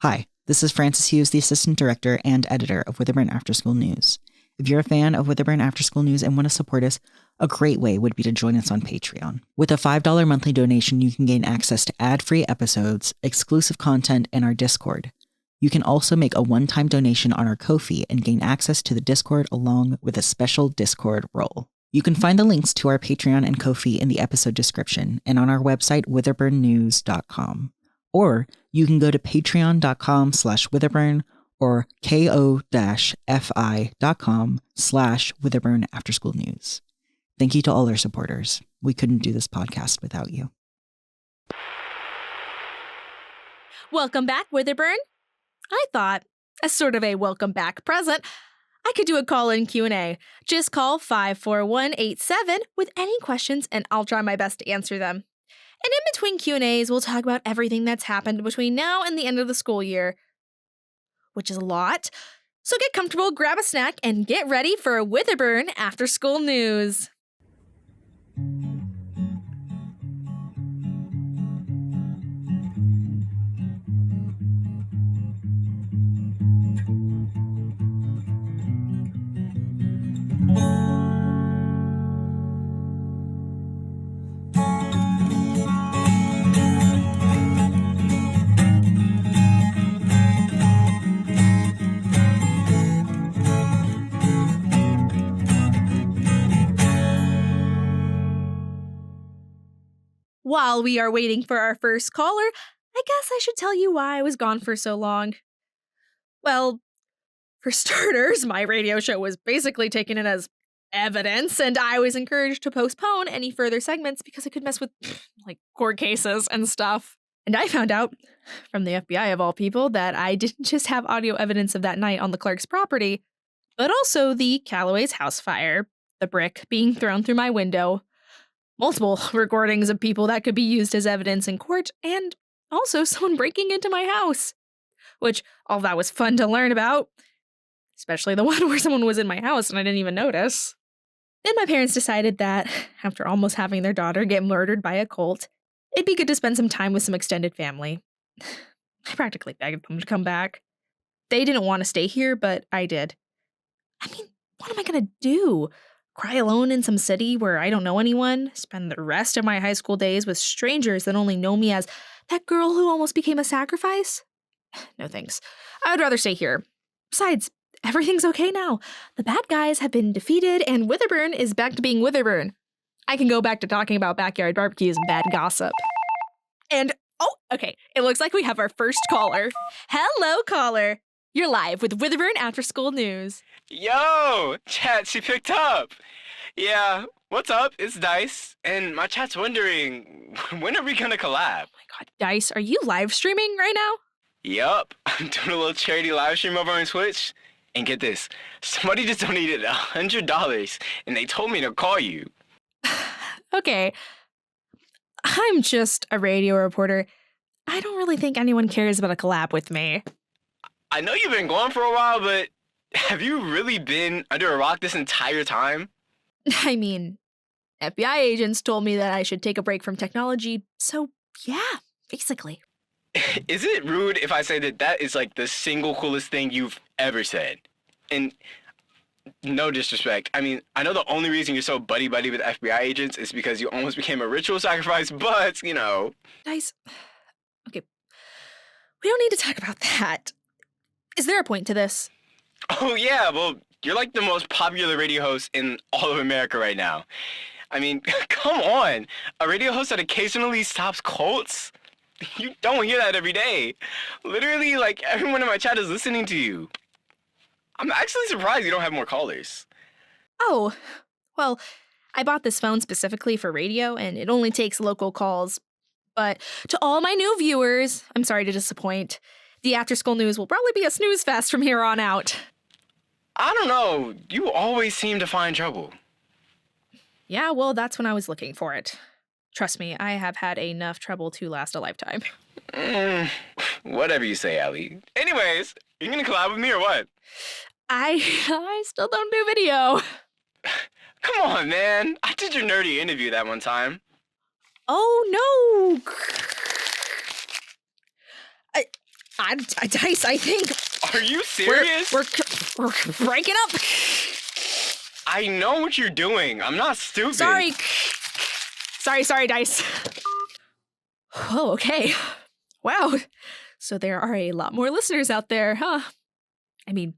Hi, this is Francis Hughes, the Assistant Director and Editor of WitherBurn After School News. If you're a fan of WitherBurn After School News and want to support us, a great way would be to join us on Patreon. With a $5 monthly donation, you can gain access to ad-free episodes, exclusive content, and our Discord. You can also make a one-time donation on our Ko-fi and gain access to the Discord along with a special Discord role. You can find the links to our Patreon and Ko-fi in the episode description and on our website, witherburnnews.com. Or you can go to patreon.com/witherburn or ko-fi.com/witherburn after school news. Thank you to all our supporters. We couldn't do this podcast without you. Welcome back, WitherBurn. I thought, as sort of a welcome back present, I could do a call-in Q&A. Just call 54187 with any questions and I'll try my best to answer them. And in between Q&As, we'll talk about everything that's happened between now and the end of the school year, which is a lot. So get comfortable, grab a snack, and get ready for WitherBurn After School News. While we are waiting for our first caller, I guess I should tell you why I was gone for so long. Well, for starters, my radio show was basically taken in as evidence, and I was encouraged to postpone any further segments because I could mess with, court cases and stuff. And I found out, from the FBI of all people, that I didn't just have audio evidence of that night on the Clark's property, but also the Calloway's house fire, the brick being thrown through my window, multiple recordings of people that could be used as evidence in court, and also someone breaking into my house. Which, all that was fun to learn about. Especially the one where someone was in my house and I didn't even notice. Then my parents decided that, after almost having their daughter get murdered by a cult, it'd be good to spend some time with some extended family. I practically begged them to come back. They didn't want to stay here, but I did. I mean, what am I gonna do? Cry alone in some city where I don't know anyone? Spend the rest of my high school days with strangers that only know me as that girl who almost became a sacrifice? No thanks. I would rather stay here. Besides, everything's okay now. The bad guys have been defeated and WitherBurn is back to being WitherBurn. I can go back to talking about backyard barbecues and bad gossip. And, okay, it looks like we have our first caller. Hello, caller. You're live with WitherBurn After School News. Yo, chat, she picked up. Yeah, what's up? It's Dyce, and my chat's wondering, when are we gonna collab? Oh my god, Dyce, are you live streaming right now? Yup, I'm doing a little charity live stream over on Twitch. And get this, somebody just donated $100, and they told me to call you. Okay, I'm just a radio reporter. I don't really think anyone cares about a collab with me. I know you've been gone for a while, but have you really been under a rock this entire time? I mean, FBI agents told me that I should take a break from technology, so yeah, basically. Is it rude if I say that that is like the single coolest thing you've ever said? And no disrespect, I mean, I know the only reason you're so buddy-buddy with FBI agents is because you almost became a ritual sacrifice, but, you know. Guys, okay, we don't need to talk about that. Is there a point to this? Oh yeah, well, you're like the most popular radio host in all of America right now. I mean, come on, a radio host that occasionally stops cults? You don't hear that every day. Literally, like, everyone in my chat is listening to you. I'm actually surprised you don't have more callers. Oh, well, I bought this phone specifically for radio, and it only takes local calls. But to all my new viewers, I'm sorry to disappoint. The After School News will probably be a snooze fest from here on out. I don't know. You always seem to find trouble. Yeah, well, that's when I was looking for it. Trust me, I have had enough trouble to last a lifetime. Whatever you say, Allie. Anyways, you gonna collab with me or what? I still don't do video. Come on, man. I did your nerdy interview that one time. Oh, no. Dyce, I think. Are you serious? We're breaking up. I know what you're doing. I'm not stupid. Sorry, Dyce. Oh, okay. Wow. So there are a lot more listeners out there, huh? I mean,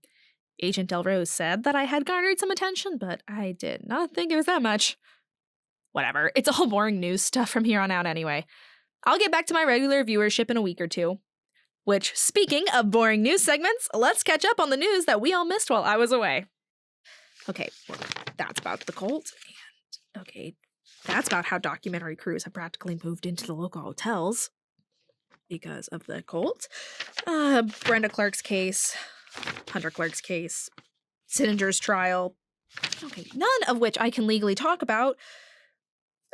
Agent Delrose said that I had garnered some attention, but I did not think it was that much. Whatever. It's all boring news stuff from here on out anyway. I'll get back to my regular viewership in a week or two. Which, speaking of boring news segments, let's catch up on the news that we all missed while I was away. Okay, well, that's about the cult. And, okay, that's about how documentary crews have practically moved into the local hotels because of the cult. Brenda Clark's case, Hunter Clark's case, Sinninger's trial. Okay, none of which I can legally talk about.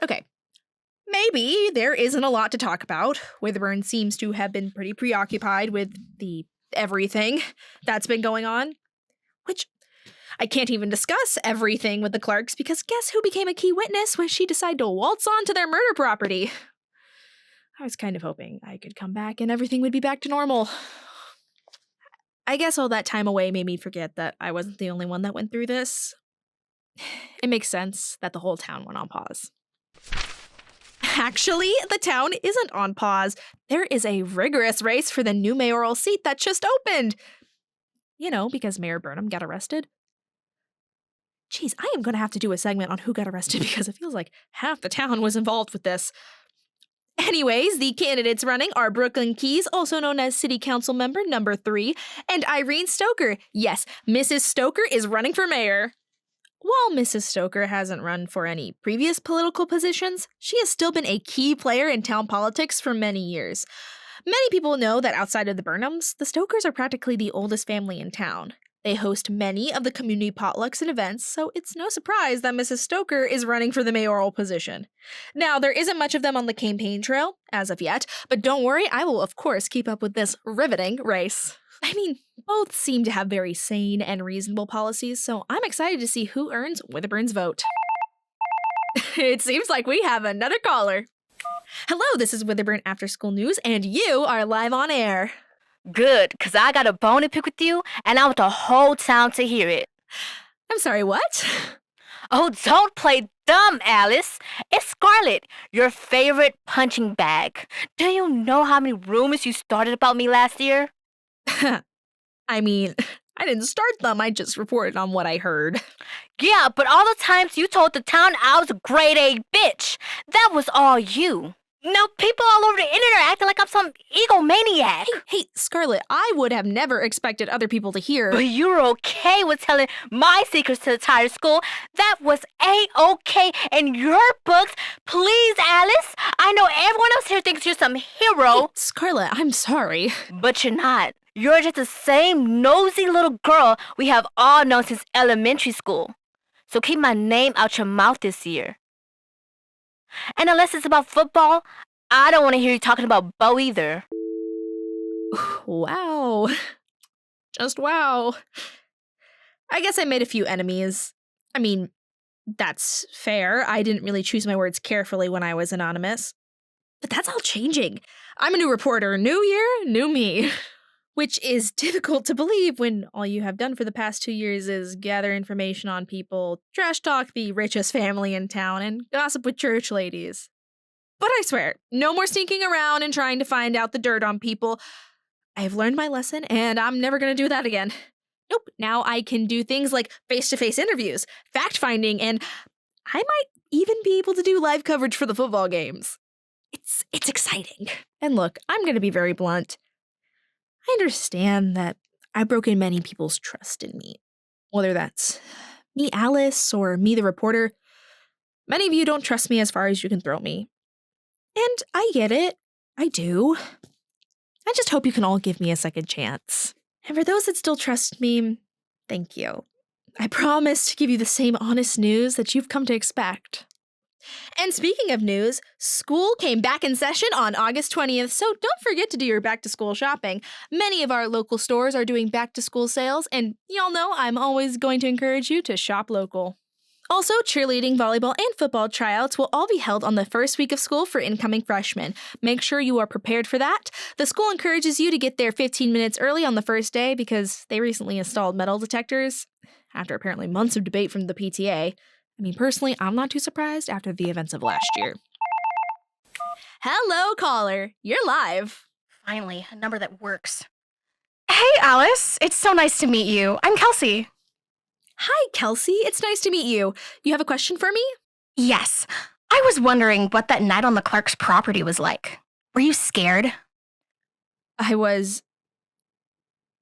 Okay, maybe there isn't a lot to talk about. WitherBurn seems to have been pretty preoccupied with the everything that's been going on. Which, I can't even discuss everything with the Clarks because guess who became a key witness when she decided to waltz onto their murder property? I was kind of hoping I could come back and everything would be back to normal. I guess all that time away made me forget that I wasn't the only one that went through this. It makes sense that the whole town went on pause. Actually, the town isn't on pause. There is a rigorous race for the new mayoral seat that just opened. You know, because Mayor Burnham got arrested. Geez, I am going to have to do a segment on who got arrested because it feels like half the town was involved with this. Anyways, the candidates running are Brooklyn Keys, also known as City Council Member number 3, and Irene Stoker. Yes, Mrs. Stoker is running for mayor. While Mrs. Stoker hasn't run for any previous political positions, she has still been a key player in town politics for many years. Many people know that outside of the Burnhams, the Stokers are practically the oldest family in town. They host many of the community potlucks and events, so it's no surprise that Mrs. Stoker is running for the mayoral position. Now, there isn't much of them on the campaign trail, as of yet, but don't worry, I will of course keep up with this riveting race. I mean, both seem to have very sane and reasonable policies, so I'm excited to see who earns WitherBurn's vote. It seems like we have another caller. Hello, this is WitherBurn After School News, and you are live on air. Good, because I got a bone to pick with you, and I want the whole town to hear it. I'm sorry, what? Oh, don't play dumb, Alice. It's Scarlet, your favorite punching bag. Do you know how many rumors you started about me last year? I mean, I didn't start them, I just reported on what I heard. Yeah, but all the times you told the town I was a grade A bitch, that was all you. Now people all over the internet acting like I'm some egomaniac. Hey, Scarlet, I would have never expected other people to hear. But you were okay with telling my secrets to the entire school. That was A-okay in your books. Please, Alice. I know everyone else here thinks you're some hero. Hey, Scarlet, I'm sorry. But you're not. You're just the same nosy little girl we have all known since elementary school. So keep my name out your mouth this year. And unless it's about football, I don't want to hear you talking about Bo either. Wow. Just wow. I guess I made a few enemies. I mean, that's fair. I didn't really choose my words carefully when I was anonymous. But that's all changing. I'm a new reporter. New year, new me. Which is difficult to believe when all you have done for the past 2 years is gather information on people, trash talk the richest family in town, and gossip with church ladies. But I swear, no more sneaking around and trying to find out the dirt on people. I've learned my lesson, and I'm never going to do that again. Nope, now I can do things like face-to-face interviews, fact-finding, and I might even be able to do live coverage for the football games. It's exciting. And look, I'm going to be very blunt. I understand that I've broken many people's trust in me. Whether that's me, Alice, or me, the reporter. Many of you don't trust me as far as you can throw me. And I get it. I do. I just hope you can all give me a second chance. And for those that still trust me, thank you. I promise to give you the same honest news that you've come to expect. And speaking of news, school came back in session on August 20th, so don't forget to do your back-to-school shopping. Many of our local stores are doing back-to-school sales, and y'all know I'm always going to encourage you to shop local. Also, cheerleading, volleyball, and football tryouts will all be held on the first week of school for incoming freshmen. Make sure you are prepared for that. The school encourages you to get there 15 minutes early on the first day because they recently installed metal detectors, after apparently months of debate from the PTA. I mean, personally, I'm not too surprised after the events of last year. Hello, caller. You're live. Finally, a number that works. Hey, Alice. It's so nice to meet you. I'm Kelsey. Hi, Kelsey. It's nice to meet you. You have a question for me? Yes. I was wondering what that night on the Clark's property was like. Were you scared?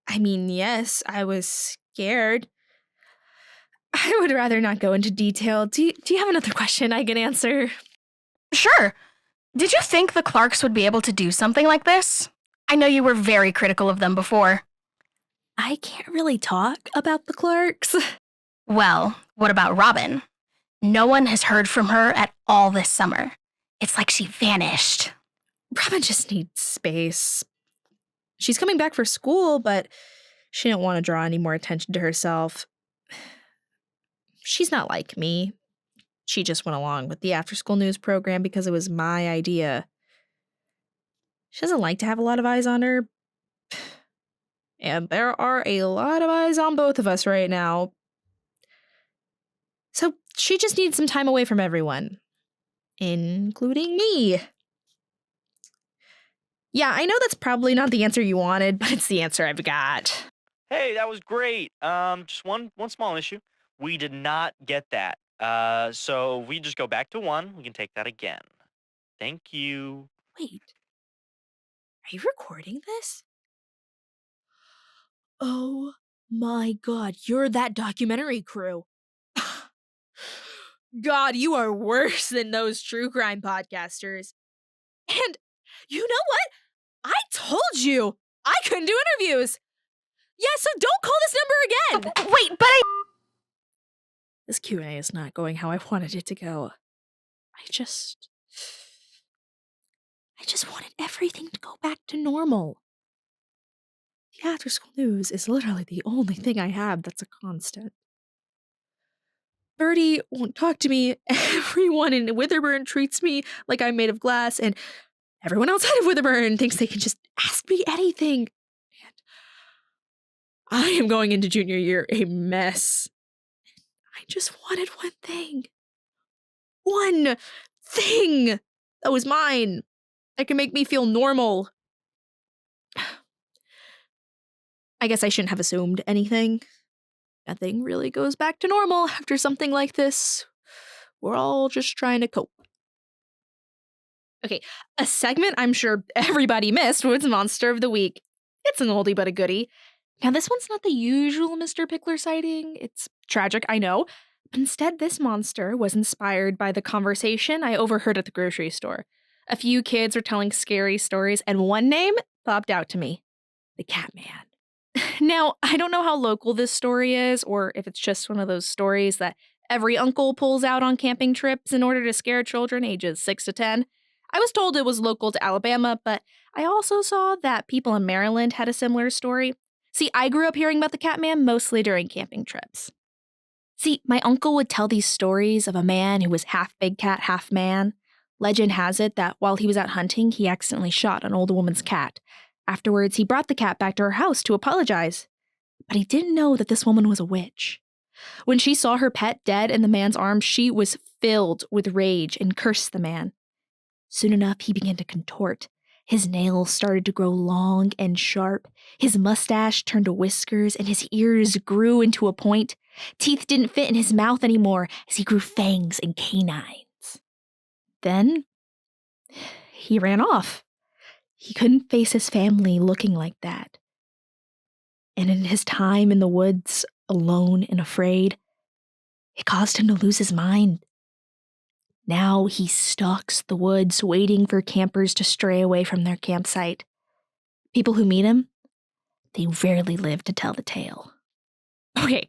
Yes, I was scared. I would rather not go into detail. Do you have another question I can answer? Sure. Did you think the Clarks would be able to do something like this? I know you were very critical of them before. I can't really talk about the Clarks. Well, what about Robin? No one has heard from her at all this summer. It's like she vanished. Robin just needs space. She's coming back for school, but she didn't want to draw any more attention to herself. She's not like me. She just went along with the after-school news program because it was my idea. She doesn't like to have a lot of eyes on her. And there are a lot of eyes on both of us right now. So she just needs some time away from everyone, including me. Yeah, I know that's probably not the answer you wanted, but it's the answer I've got. Hey, that was great. Just one small issue. We did not get that. So we just go back to 1. We can take that again. Thank you. Wait, are you recording this? Oh my God, you're that documentary crew. God, you are worse than those true crime podcasters. And you know what? I told you I couldn't do interviews. Yeah, so don't call this number again. Wait, but This Q&A is not going how I wanted it to go. I just wanted everything to go back to normal. The after school news is literally the only thing I have that's a constant. Birdie won't talk to me. Everyone in WitherBurn treats me like I'm made of glass, and everyone outside of WitherBurn thinks they can just ask me anything. And I am going into junior year a mess. I just wanted one thing. One thing that was mine. That can make me feel normal. I guess I shouldn't have assumed anything. Nothing really goes back to normal after something like this. We're all just trying to cope. Okay, a segment I'm sure everybody missed was Monster of the Week. It's an oldie but a goodie. Now, this one's not the usual Mr. Pickler sighting. It's tragic, I know. But instead, this monster was inspired by the conversation I overheard at the grocery store. A few kids were telling scary stories, and one name popped out to me. The Catman. Now, I don't know how local this story is, or if it's just one of those stories that every uncle pulls out on camping trips in order to scare children ages 6 to 10. I was told it was local to Alabama, but I also saw that people in Maryland had a similar story. See, I grew up hearing about the Catman mostly during camping trips. See, my uncle would tell these stories of a man who was half big cat, half man. Legend has it that while he was out hunting, he accidentally shot an old woman's cat. Afterwards, he brought the cat back to her house to apologize. But he didn't know that this woman was a witch. When she saw her pet dead in the man's arms, she was filled with rage and cursed the man. Soon enough, he began to contort. His nails started to grow long and sharp. His mustache turned to whiskers, and his ears grew into a point. Teeth didn't fit in his mouth anymore as he grew fangs and canines. Then, he ran off. He couldn't face his family looking like that. And in his time in the woods, alone and afraid, it caused him to lose his mind. Now he stalks the woods, waiting for campers to stray away from their campsite. People who meet him, they rarely live to tell the tale. Okay,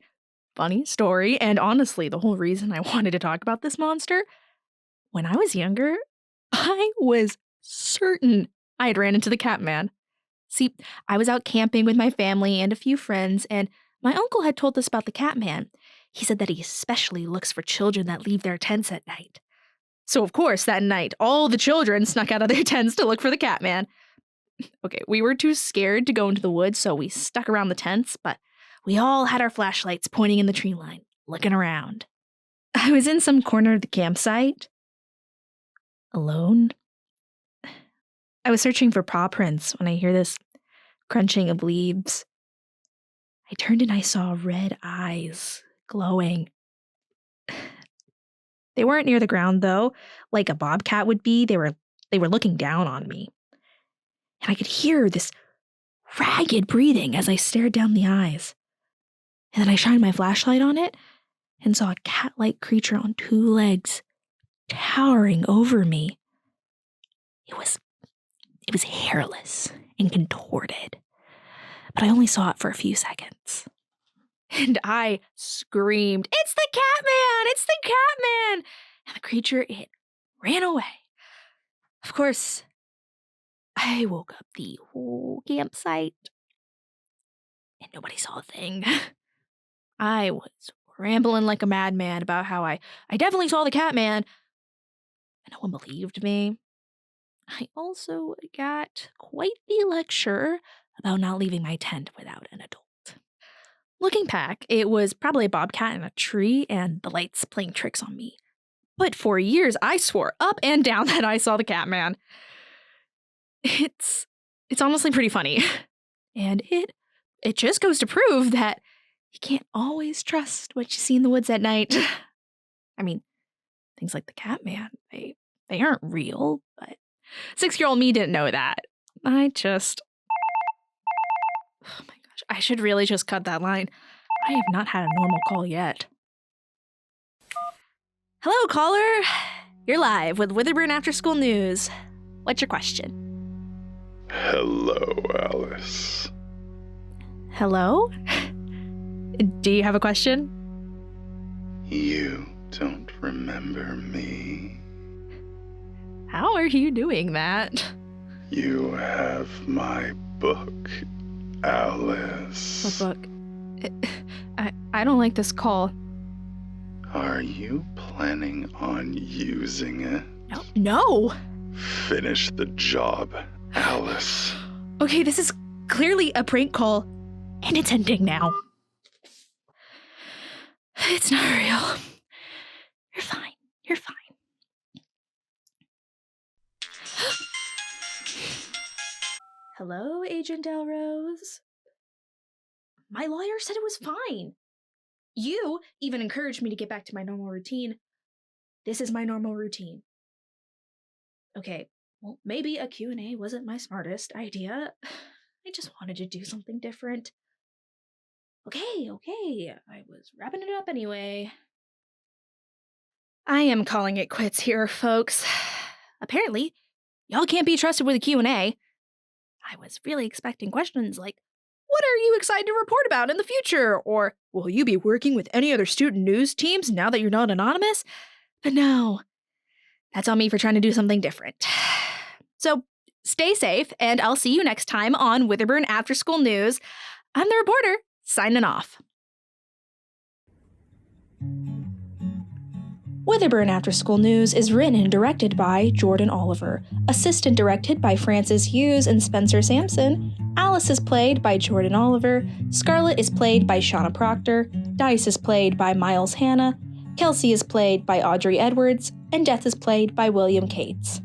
funny story, and honestly, the whole reason I wanted to talk about this monster, when I was younger, I was certain I had ran into the Catman. See, I was out camping with my family and a few friends, and my uncle had told us about the Catman. he said that he especially looks for children that leave their tents at night. So, of course, that night, all the children snuck out of their tents to look for the Catman. Okay, we were too scared to go into the woods, so we stuck around the tents, but we all had our flashlights pointing in the tree line, looking around. I was in some corner of the campsite, alone. I was searching for paw prints when I hear this crunching of leaves. I turned and I saw red eyes glowing. They weren't near the ground, though, like a bobcat would be. They were looking down on me. And I could hear this ragged breathing as I stared down the eyes. And then I shined my flashlight on it and saw a cat-like creature on 2 legs, towering over me. It was hairless and contorted, but I only saw it for a few seconds. And I screamed, "It's the Catman! It's the Catman!" And the creature, it ran away. Of course, I woke up the whole campsite, and nobody saw a thing. I was rambling like a madman about how I definitely saw the Catman, and no one believed me. I also got quite the lecture about not leaving my tent without an adult. Looking back, it was probably a bobcat in a tree and the lights playing tricks on me. But for years, I swore up and down that I saw the Catman. It's honestly pretty funny. And it just goes to prove that you can't always trust what you see in the woods at night. I mean, things like the Catman, they aren't real, but 6-year-old me didn't know that. Oh my gosh, I should really just cut that line. I have not had a normal call yet. Hello, caller. You're live with WitherBurn After School News. What's your question? Hello, Alice. Hello? Do you have a question? You don't remember me. How are you doing that? You have my book, Alice. What book? I don't like this call. Are you planning on using it? No. Finish the job, Alice. Okay, this is clearly a prank call, and it's ending now. It's not real. You're fine. You're fine. Hello, Agent Delrose. My lawyer said it was fine. You even encouraged me to get back to my normal routine. This is my normal routine. Okay, well, maybe a Q&A wasn't my smartest idea. I just wanted to do something different. Okay, I was wrapping it up anyway. I am calling it quits here, folks. Apparently, y'all can't be trusted with a Q&A. I was really expecting questions like, what are you excited to report about in the future? Or, will you be working with any other student news teams now that you're not anonymous? But no, that's on me for trying to do something different. So, stay safe, and I'll see you next time on WitherBurn After School News. I'm the reporter, signing off. WitherBurn After School News is written and directed by Jordan Oliver, assistant directed by Francis Hughes and Spencer Samson. Alice is played by Jordan Oliver, Scarlet is played by Shauna Proctor, Dyce is played by Miles Hanna, Kelsey is played by Audrey Edwards, and Death is played by William Cates.